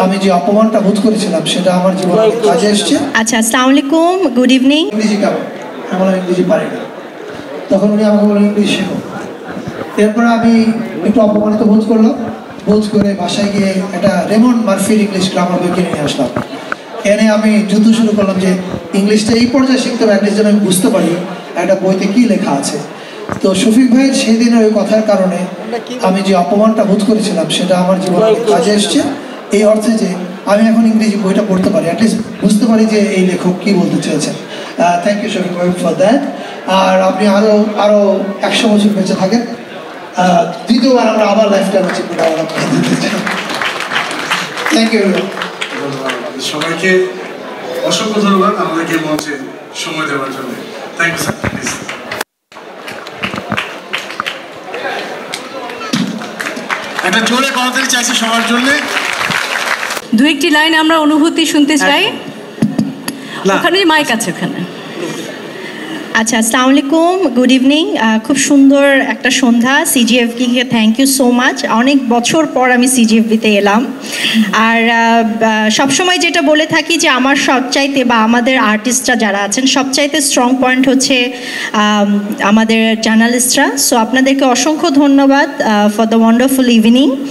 আমি যে অপমানটা বোধ করেছিলাম সেটা আমার জীবনে কাজে এসেছে। আচ্ছা, আসসালামু আলাইকুম, গুড ইভিনিং। ইংরেজি কেমন? আমি বললাম ইংরেজি পারি না। তখন উনি আমাকে বললেন ইংলিশ শেখো। এরপরে আমি একটু অপমানিত বোধ করলাম, বোধ করে বাসায় গিয়ে একটা রেমন্ড মার্ফির ইংলিশ গ্রামার বই কিনে নিয়ে আসলাম। এনে আমি যুদ্ধ শুরু করলাম যে ইংলিশটা এই পর্যায়ে শিখতে হবে অ্যাটলিস্ট যেন আমি বুঝতে পারি একটা বইতে কী লেখা আছে। তো শফিক ভাইয়ের সেই দিনের ওই কথার কারণে আমি যে অপমানটা বোধ করেছিলাম সেটা আমার জীবনে কাজে এসছে, এই অর্থে যে আমি এখন ইংরেজি বইটা পড়তে পারি, অ্যাটলিস্ট বুঝতে পারি যে এই লেখক কী বলতে চেয়েছেন। থ্যাংক ইউ শফিক ভাই ফর দ্যাট। আর আপনি আরও 100 বছর বেঁচে থাকেন। দ্বিতীয়বার আমরা আবার লাইফ টাইম অ্যাচিভমেন্ট আমরা দিতে চাই। Thank you. সবাইকে অসংখ্য ধন্যবাদ আমাদেরকে মঞ্চে সময় দেওয়ার জন্য। Thank you sir. একটা জোরে করতালি চাইছি সবার জন্য। দু একটি লাইন আমরা অনুভূতি শুনতে চাই। ওখানে মাইক আছে ওখানে। আচ্ছা, আসসালামু আলাইকুম, গুড ইভিনিং। খুব সুন্দর একটা সন্ধ্যা। সিজিএফবিকে থ্যাংক ইউ সো মাচ। অনেক বছর পর আমি সিজিএফবিতে এলাম। আর সবসময় যেটা বলে থাকি যে আমার সবচাইতে বা আমাদের আর্টিস্টরা যারা আছেন সবচাইতে স্ট্রং পয়েন্ট হচ্ছে আমাদের জার্নালিস্টরা। সো আপনাদেরকে অসংখ্য ধন্যবাদ ফর দ্য ওয়ান্ডারফুল ইভিনিং।